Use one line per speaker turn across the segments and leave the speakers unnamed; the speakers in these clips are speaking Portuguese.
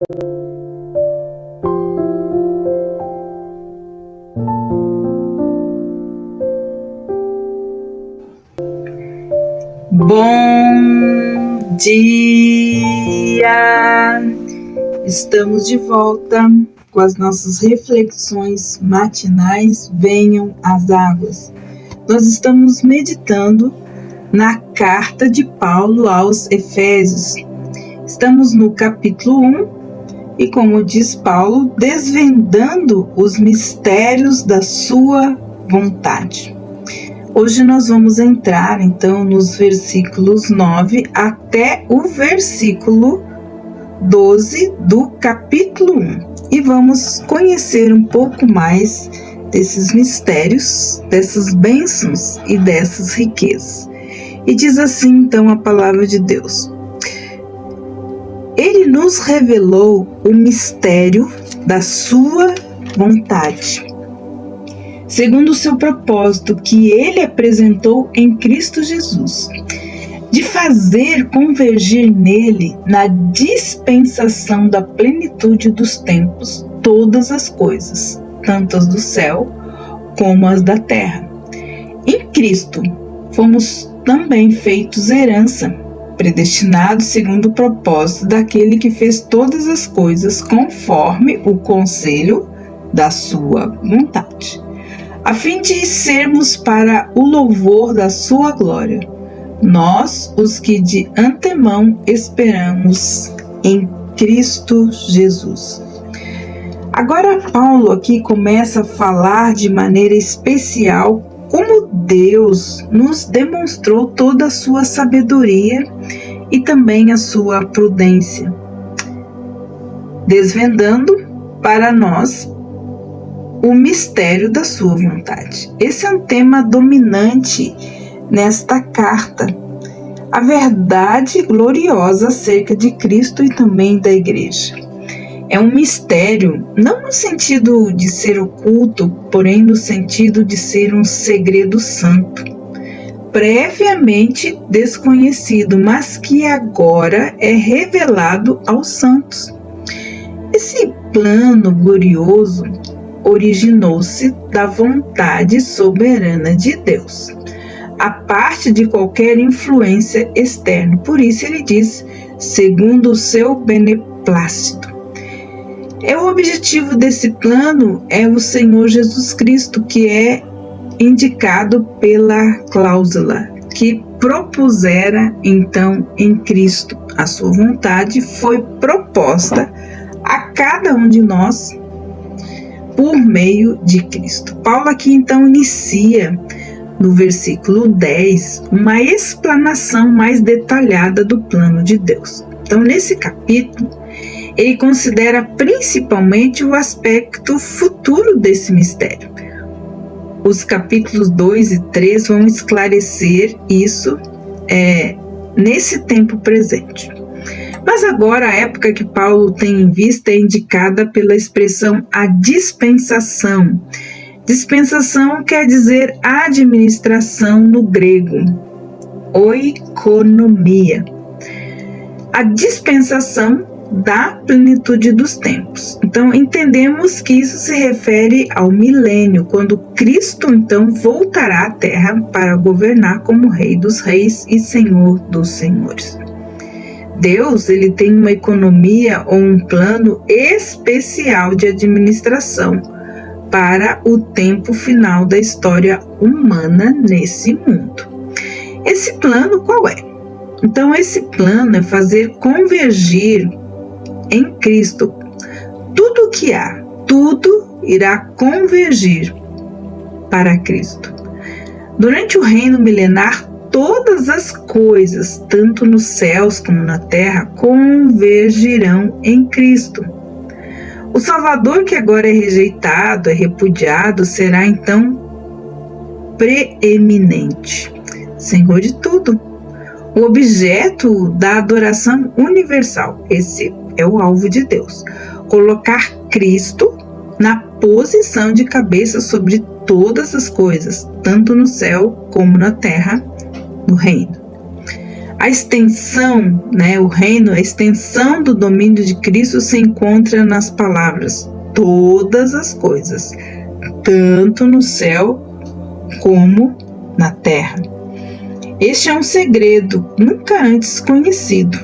Bom dia! Estamos de volta com as nossas reflexões matinais. Venham as águas. Nós estamos meditando na carta de Paulo aos Efésios. Estamos no capítulo 1 e, como diz Paulo, desvendando os mistérios da sua vontade. Hoje nós vamos entrar, então, nos versículos 9 até o versículo 12 do capítulo 1. E vamos conhecer um pouco mais desses mistérios, dessas bênçãos e dessas riquezas. E diz assim, então, a palavra de Deus. Ele nos revelou o mistério da sua vontade, segundo o seu propósito que ele apresentou em Cristo Jesus, de fazer convergir nele, na dispensação da plenitude dos tempos, todas as coisas, tanto as do céu como as da terra. Em Cristo fomos também feitos herança, predestinados segundo o propósito daquele que fez todas as coisas conforme o conselho da sua vontade, a fim de sermos para o louvor da sua glória, nós, os que de antemão esperamos em Cristo Jesus. Agora Paulo aqui começa a falar de maneira especial como Deus nos demonstrou toda a sua sabedoria e também a sua prudência, desvendando para nós o mistério da sua vontade. Esse é um tema dominante nesta carta, a verdade gloriosa acerca de Cristo e também da igreja. É um mistério, não no sentido de ser oculto, porém no sentido de ser um segredo santo, previamente desconhecido, mas que agora é revelado aos santos. Esse plano glorioso originou-se da vontade soberana de Deus, a parte de qualquer influência externa. Por isso ele diz, segundo o seu beneplácito. O objetivo desse plano é o Senhor Jesus Cristo, que é indicado pela cláusula que propusera então em Cristo. A sua vontade foi proposta a cada um de nós por meio de Cristo. Paulo aqui então inicia no versículo 10 uma explanação mais detalhada do plano de Deus. Então, nesse capítulo, ele considera principalmente o aspecto futuro desse mistério. Os capítulos 2 e 3 vão esclarecer isso nesse tempo presente. Mas agora a época que Paulo tem em vista é indicada pela expressão a dispensação. Dispensação quer dizer administração no grego, oikonomia. A dispensação da plenitude dos tempos. Então, entendemos que isso se refere ao milênio, quando Cristo, então, voltará à terra para governar como Rei dos Reis e Senhor dos Senhores. Deus, ele tem uma economia ou um plano especial de administração para o tempo final da história humana nesse mundo. Esse plano qual é? Então, esse plano é fazer convergir em Cristo tudo o que há, tudo irá convergir para Cristo. Durante o reino milenar, todas as coisas, tanto nos céus como na terra, convergirão em Cristo. O Salvador, que agora é rejeitado, é repudiado, será então preeminente, Senhor de tudo, o objeto da adoração universal. Esse é o alvo de Deus, colocar Cristo na posição de cabeça sobre todas as coisas, tanto no céu como na terra, no reino. A extensão, o reino, a extensão do domínio de Cristo se encontra nas palavras todas as coisas, tanto no céu como na terra. Este é um segredo nunca antes conhecido.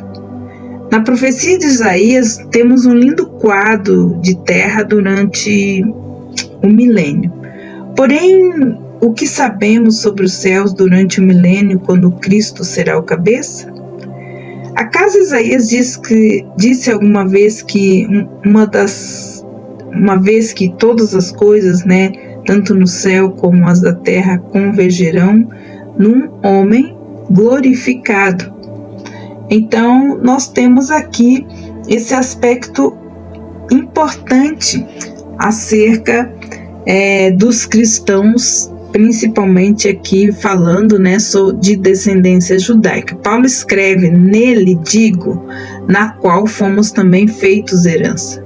Na profecia de Isaías, temos um lindo quadro de terra durante o milênio. Porém, o que sabemos sobre os céus durante o milênio, quando Cristo será o cabeça? Acaso Isaías disse alguma vez que uma vez que todas as coisas, tanto no céu como as da terra, convergerão num homem glorificado? Então, nós temos aqui esse aspecto importante acerca dos cristãos, principalmente aqui falando de descendência judaica. Paulo escreve: nele digo, na qual fomos também feitos herança.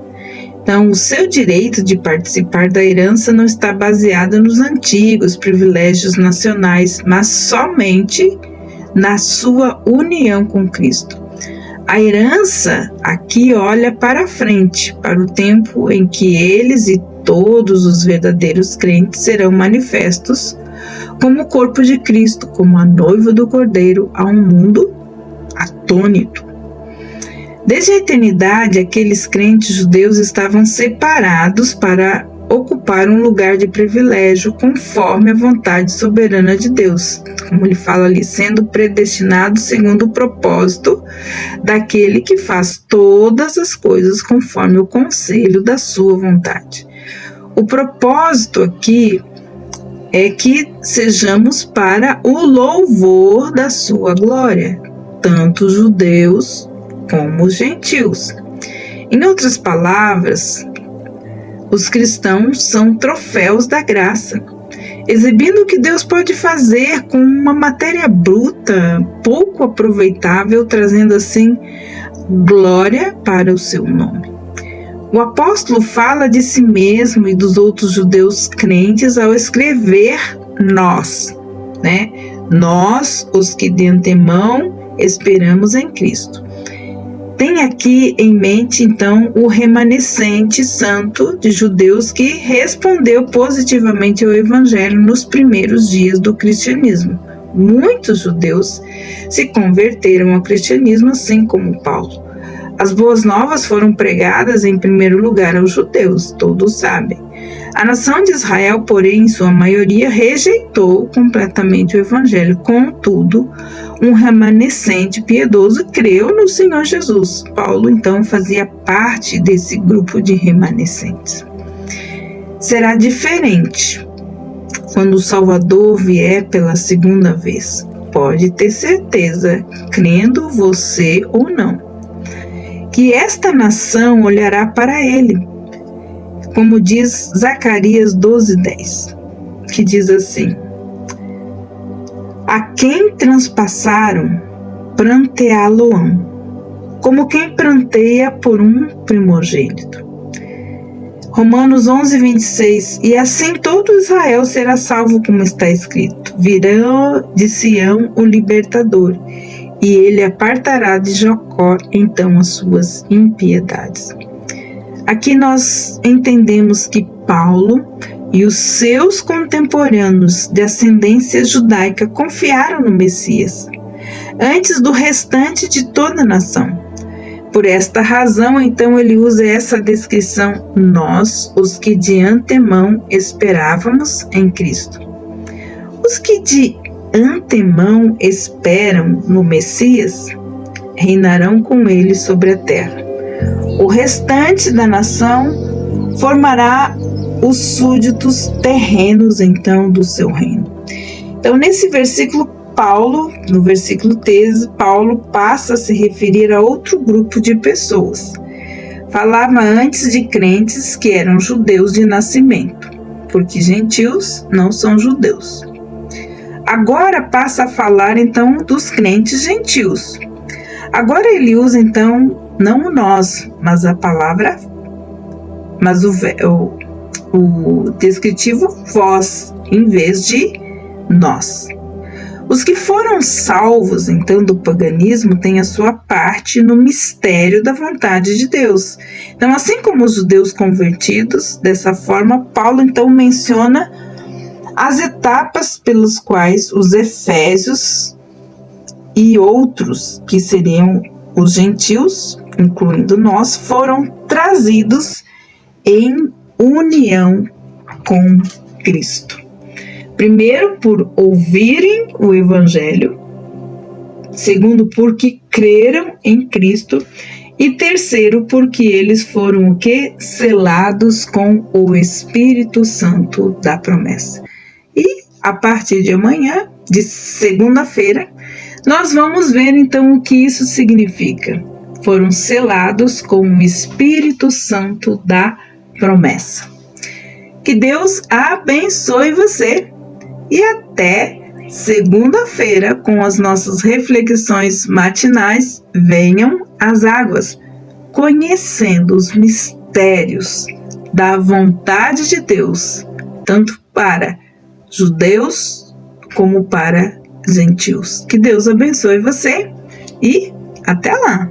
Então, o seu direito de participar da herança não está baseado nos antigos privilégios nacionais, mas somente na sua união com Cristo. A herança aqui olha para frente, para o tempo em que eles e todos os verdadeiros crentes serão manifestos como o corpo de Cristo, como a noiva do Cordeiro, a um mundo atônito. Desde a eternidade, aqueles crentes judeus estavam separados para ocupar um lugar de privilégio conforme a vontade soberana de Deus, como ele fala ali, sendo predestinados segundo o propósito daquele que faz todas as coisas conforme o conselho da sua vontade. O propósito aqui é que sejamos para o louvor da sua glória, tanto os judeus como os gentios. Em outras palavras, os cristãos são troféus da graça, exibindo o que Deus pode fazer com uma matéria bruta, pouco aproveitável, trazendo assim glória para o seu nome. O apóstolo fala de si mesmo e dos outros judeus crentes ao escrever nós, Nós, os que de antemão esperamos em Cristo. Tem aqui em mente, então, o remanescente santo de judeus que respondeu positivamente ao Evangelho nos primeiros dias do cristianismo. Muitos judeus se converteram ao cristianismo, assim como Paulo. As boas novas foram pregadas em primeiro lugar aos judeus, todos sabem. A nação de Israel, porém, em sua maioria, rejeitou completamente o Evangelho. Contudo, um remanescente piedoso creu no Senhor Jesus. Paulo, então, fazia parte desse grupo de remanescentes. Será diferente quando o Salvador vier pela segunda vez. Pode ter certeza, crendo você ou não, que esta nação olhará para ele, como diz Zacarias 12:10, que diz assim: a quem transpassaram, pranteá-lo-ão, como quem pranteia por um primogênito. Romanos 11:26, e assim todo Israel será salvo, como está escrito: virá de Sião o libertador, e ele apartará de Jacó então as suas impiedades. Aqui nós entendemos que Paulo e os seus contemporâneos de ascendência judaica confiaram no Messias, antes do restante de toda a nação. Por esta razão, então, ele usa essa descrição: nós, os que de antemão esperávamos em Cristo. Os que de antemão esperam no Messias reinarão com ele sobre a terra. O restante da nação formará os súditos terrenos, então, do seu reino. Então, nesse versículo, no versículo 13, Paulo passa a se referir a outro grupo de pessoas. Falava antes de crentes que eram judeus de nascimento, porque gentios não são judeus. Agora passa a falar, então, dos crentes gentios. Agora ele usa, então, não o nós, mas a palavra, mas o descritivo vós, em vez de nós. Os que foram salvos, então, do paganismo, têm a sua parte no mistério da vontade de Deus. Então, assim como os judeus convertidos, dessa forma, Paulo, então, menciona as etapas pelas quais os efésios e outros, que seriam os gentios, incluindo nós, foram trazidos em união com Cristo. Primeiro, por ouvirem o Evangelho. Segundo, porque creram em Cristo. E terceiro, porque eles foram o quê? Selados com o Espírito Santo da promessa. E a partir de amanhã, de segunda-feira, nós vamos ver então o que isso significa. Foram selados com o Espírito Santo da promessa. Que Deus abençoe você e até segunda-feira com as nossas reflexões matinais. Venham as águas, conhecendo os mistérios da vontade de Deus, tanto para judeus como para gentios. Que Deus abençoe você e até lá!